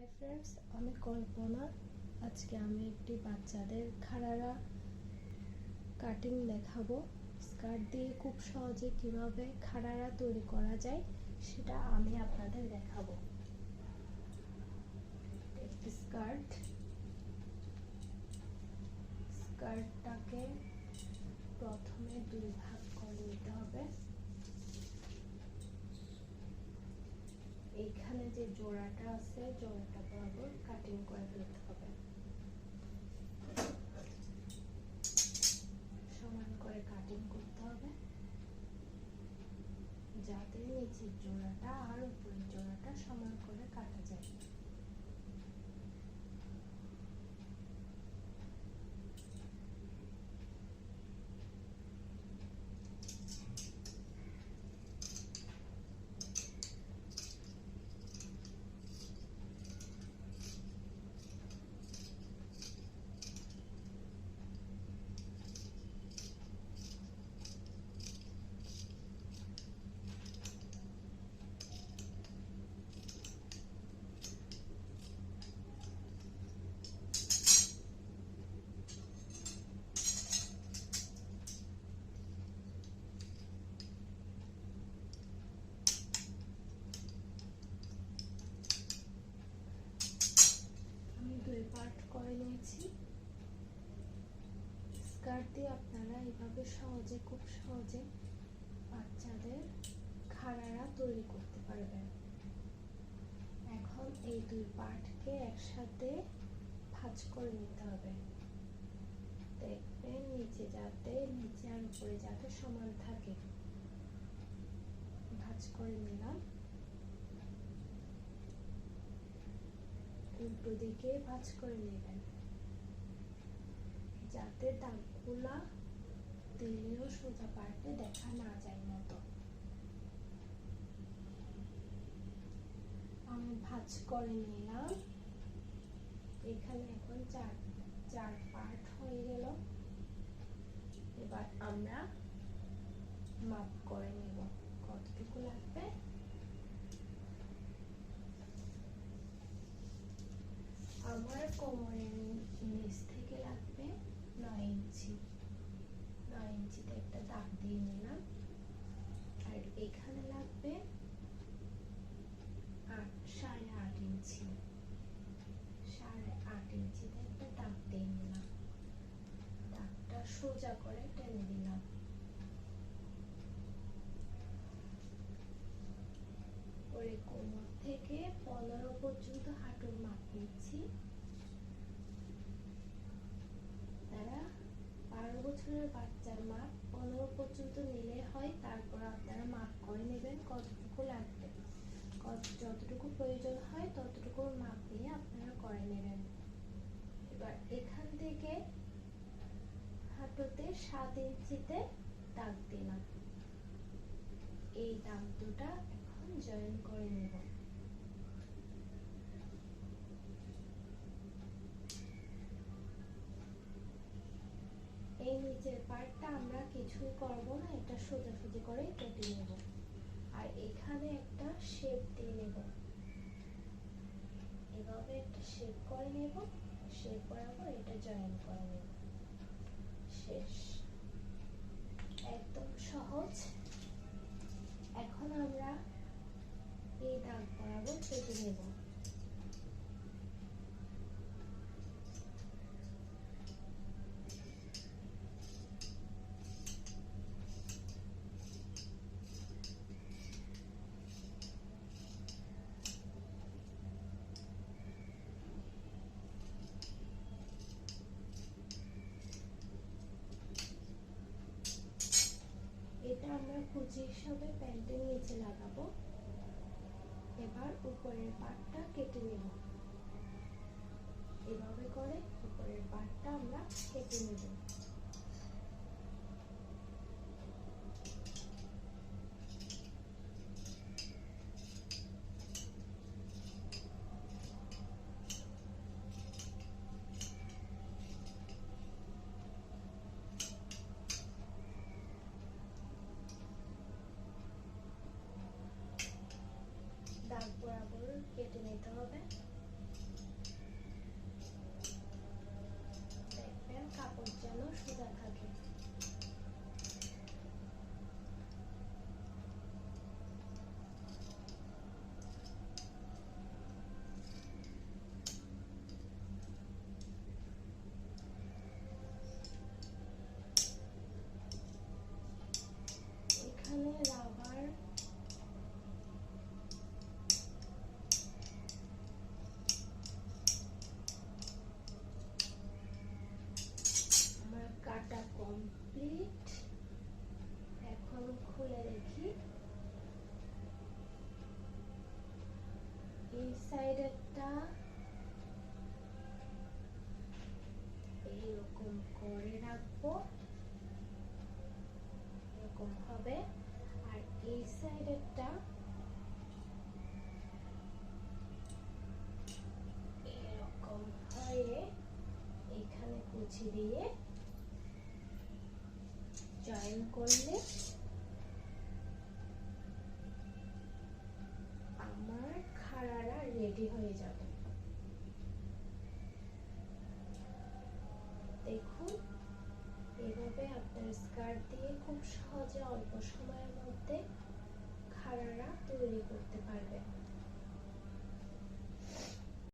Hi friends, আমি কল্পনা। আজকে আমি একটি বাচ্চাদের খাড়ারা কাটিং দেখাবো। স্কার্ট দিয়ে খুব সহজে কিভাবে খাড়ারা তৈরি করা যায় সেটা আমি আপনাদের দেখাবো। একটি স্কার্টটাকে প্রথমে দুই ভাগ করে নিতে হবে। এইখানে যে জোড়াটা আছে, জোড়াটা বরাবর কাটিং করে ফেলতে হবে। সমান করে কাটিং করতে হবে যাতে নিচের জোড়াটা আর উপরের জোড়াটা সমান করে কাটা যায়। দুই পার্ট করে নিয়েছি। স্কার্ট দিয়ে আপনারা এইভাবে খুব সহজে বাচ্চাদের খাড়ারা তৈরি করতে পারবেন। এখন এই দুই পার্টকে একসাথে ভাঁজ করে নিতে হবে। দেখবেন নিচে আর উপরে যাতে সমান থাকে। ভাঁজ করে নিলাম। উল্টো দিকে ভাঁজ করে নেবেন যাতে দাগগুলা দিলেও সোজা পার্টে দেখা না যায় মতো। আমি ভাঁজ করে নিলাম। এখানে এখন চার পার্ট হয়ে গেল। এবার আমরা মাপ করে নেব কতটুকু লাগবে। আমার কোমরের নিচ থেকে লাগবে 9 ইঞ্চি। 9 ইঞ্চিতে একটা দাগ দিয়ে নিলাম। আর এখানে লাগবে 8.5 ইঞ্চি। 8.5 ইঞ্চিতে একটা দাগ দিয়ে নিলাম। দাগটা সোজা করে টেনে দিলাম। পরে কোমর থেকে 15 পর্যন্ত হাঁটুর মাপ নিচ্ছি। তারা 12 বছরের বাচ্চার মাপ 15 পর্যন্ত নিলে হয়। তারপর আপনারা মাপ করে নেবেন কতটুকু লাগবে। যতটুকু প্রয়োজন হয় ততটুকু মাপ নিয়ে আপনারা করে নেবেন। এবার এখান থেকে হাঁটুতে 7 ইঞ্চিতে দাগ দিলাম। এই দাগ দুটা এখন জয়েন করে নেব। এই নিচের পার্টটা আমরা কিছুই করব না, এটা সোজাসুজি করে কেটে নেব। আর এখানে একটা শেপ দিয়ে নেব। এভাবে একটা শেপ করে নেব। শেপ বরাবর এটা জয়েন করে নেব। শেষ। একদম সহজ। এখন আমরা এই দাগ বরাবর কেটে নেব। এটা আমরা কুচি হিসাবে প্যান্টের নিচে লাগাবো। এবার উপরের পার্টটা কেটে নেব। এভাবে করে উপরের পার্টটা আমরা কেটে নেব। দাগ বরাবর কেটে নিতে হবে। সাইডেরটা এইরকম করে রাখবো, এরকম হবে। আর এই সাইডেরটা এরকম হয়ে এখানে কুচি দিয়ে জয়েন করলে আমার খাড়ারা রেডি হয়ে যাবে। দেখুন, এভাবে আপনার স্কার্ট দিয়ে খুব সহজে অল্প সময়ের মধ্যে খাড়ারা তৈরি করতে পারবেন।